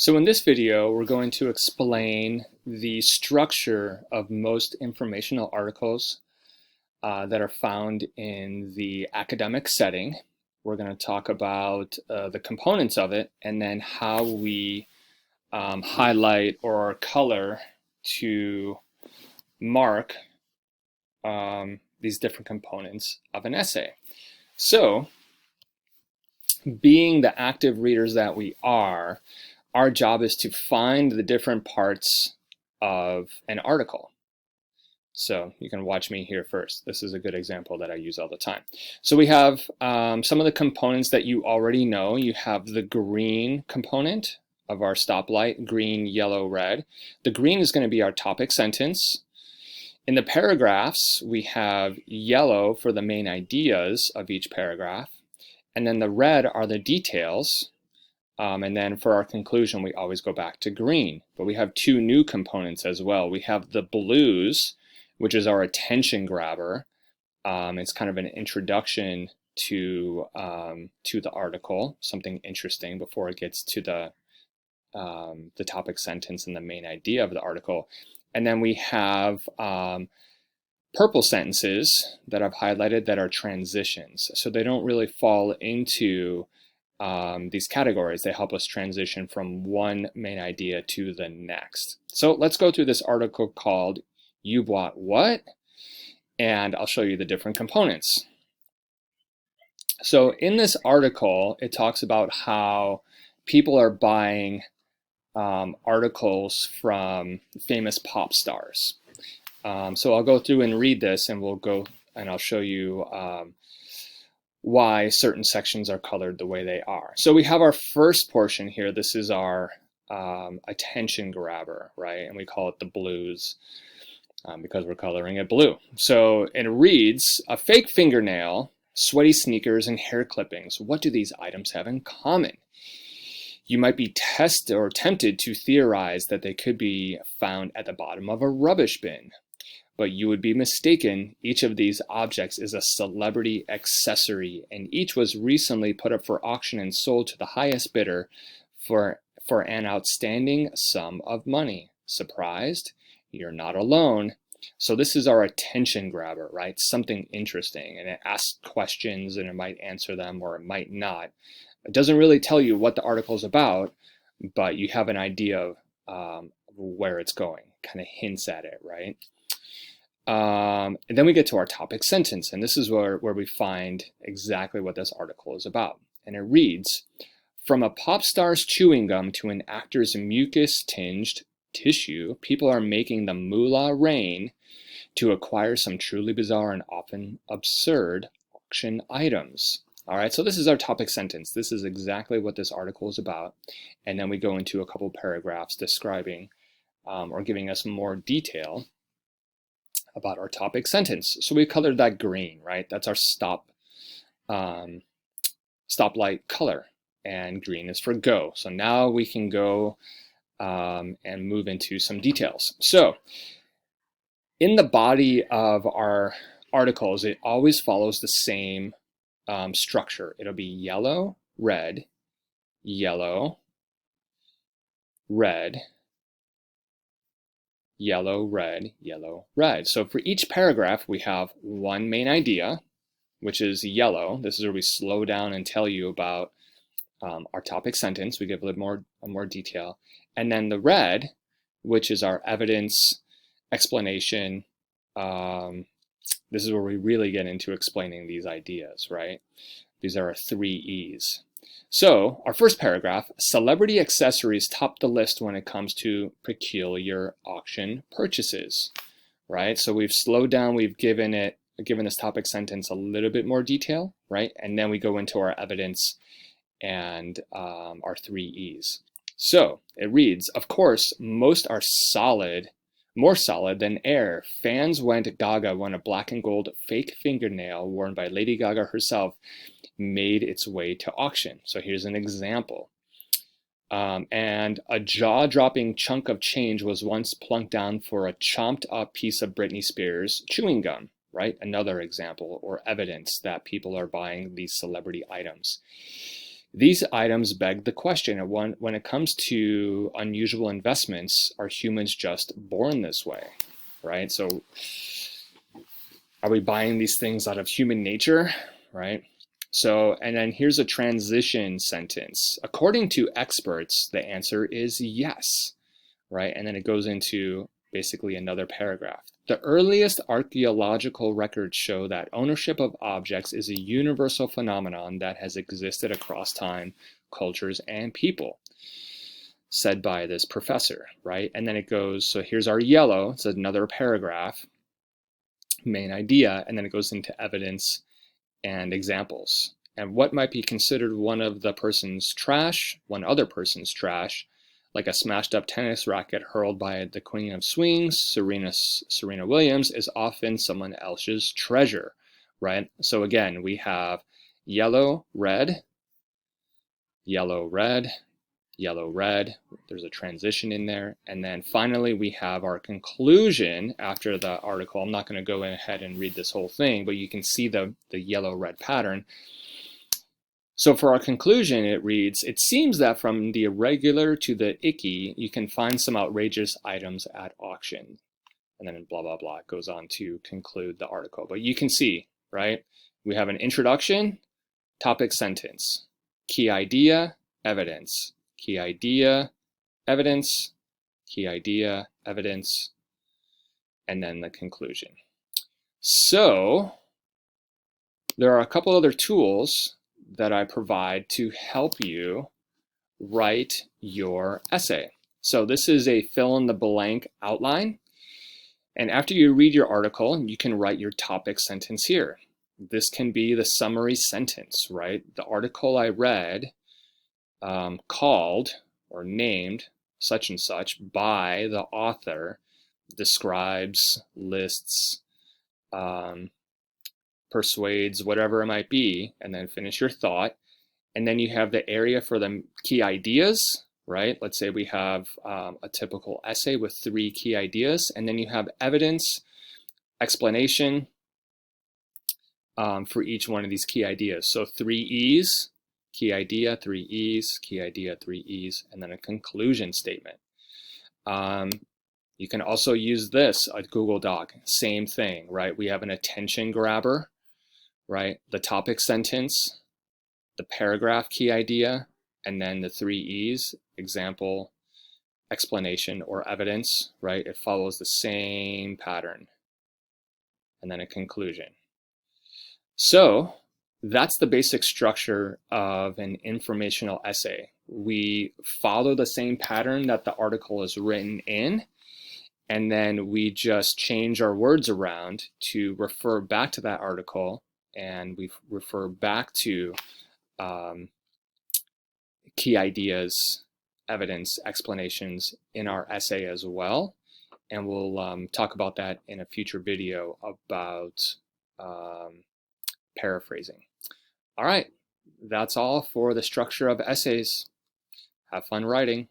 So in this video, we're going to explain the structure of most informational articles that are found in the academic setting. We're going to talk about the components of it and then how we highlight or color to mark these different components of an essay. So, being the active readers that we are, our job is to find the different parts of an article. So you can watch me here first. This is a good example that I use all the time. So we have some of the components that you already know. You have the green component of our stoplight, green, yellow, red. The green is going to be our topic sentence. In the paragraphs, we have yellow for the main ideas of each paragraph. And then the red are the details. And then for our conclusion, we always go back to green. But we have two new components as well. We have the blues, which is our attention grabber. It's kind of an introduction to the article, something interesting before it gets to the topic sentence and the main idea of the article. And then we have purple sentences that I've highlighted that are transitions. So they don't really fall into these categories. They help us transition from one main idea to the next. So let's go through this article called You Bought What? And I'll show you the different components. So in this article, it talks about how people are buying articles from famous pop stars. So I'll go through and read this, and I'll show you why certain sections are colored the way they are. So we have our first portion here. This is our attention grabber, right? And we call it the blues because we're coloring it blue. So it reads, a fake fingernail, sweaty sneakers, and hair clippings. What do these items have in common? You might be tested or tempted to theorize that they could be found at the bottom of a rubbish bin. But you would be mistaken. Each of these objects is a celebrity accessory, and each was recently put up for auction and sold to the highest bidder for an outstanding sum of money. Surprised? You're not alone. So this is our attention grabber, right? Something interesting, and it asks questions, and it might answer them or it might not. It doesn't really tell you what the article is about, but you have an idea of where it's going, kind of hints at it, right? And then we get to our topic sentence, and this is where we find exactly what this article is about. And it reads, from a pop star's chewing gum to an actor's mucus-tinged tissue, people are making the moolah rain to acquire some truly bizarre and often absurd auction items. All right, so this is our topic sentence. This is exactly what this article is about. And then we go into a couple paragraphs describing or giving us more detail about our topic sentence. So we colored that green, right? That's our stoplight color, and green is for go. So now we can go and move into some details. So in the body of our articles, it always follows the same structure. It'll be yellow, red, yellow, red, yellow, red, yellow, red. So for each paragraph, we have one main idea, which is yellow. This is where we slow down and tell you about our topic sentence. We give a little more detail. And then the red, which is our evidence, explanation. This is where we really get into explaining these ideas, right? These are our 3 E's. So our first paragraph, celebrity accessories top the list when it comes to peculiar auction purchases, right? So we've slowed down, we've given this topic sentence a little bit more detail, right? And then we go into our evidence and our 3 E's. So it reads, of course, most are more solid than air. Fans went gaga when a black and gold fake fingernail worn by Lady Gaga herself made its way to auction. So here's an example. And a jaw-dropping chunk of change was once plunked down for a chomped up piece of Britney Spears chewing gum, right? Another example or evidence that people are buying these celebrity items. These items beg the question, when it comes to unusual investments, are humans just born this way, right? So are we buying these things out of human nature, right? So, and then here's a transition sentence. According to experts, the answer is yes, right? And then it goes into basically another paragraph. The earliest archaeological records show that ownership of objects is a universal phenomenon that has existed across time, cultures, and people, said by this professor, right? And then it goes, so here's our yellow, it's another paragraph, main idea, and then it goes into evidence and examples. And what might be considered one other person's trash, like a smashed up tennis racket hurled by the Queen of Swings, Serena Williams, is often someone else's treasure, right? So again, we have yellow, red, yellow, red, yellow, red. There's a transition in there. And then finally, we have our conclusion after the article. I'm not going to go ahead and read this whole thing, but you can see the yellow-red pattern. So for our conclusion, it reads, it seems that from the irregular to the icky, you can find some outrageous items at auction. And then blah, blah, blah. It goes on to conclude the article. But you can see, right? We have an introduction, topic sentence, key idea, evidence, key idea, evidence, key idea, evidence, and then the conclusion. So there are a couple other tools that I provide to help you write your essay. So this is a fill in the blank outline. And after you read your article, you can write your topic sentence here. This can be the summary sentence, right? The article I read called or named such and such by the author describes, lists, persuades, whatever it might be, and then finish your thought. And then you have the area for the key ideas, right? Let's say we have a typical essay with 3 key ideas, and then you have evidence, explanation for each one of these key ideas. So 3 E's, key idea, 3 E's, key idea, 3 E's, and then a conclusion statement. You can also use this, a Google Doc, same thing, right? We have an attention grabber, right? The topic sentence, the paragraph key idea, and then the 3 E's, example, explanation, or evidence, right? It follows the same pattern. And then a conclusion. So that's the basic structure of an informational essay. We follow the same pattern that the article is written in, and then we just change our words around to refer back to that article, and we refer back to key ideas, evidence, explanations in our essay as well. And we'll talk about that in a future video about paraphrasing. All right, that's all for the structure of essays. Have fun writing.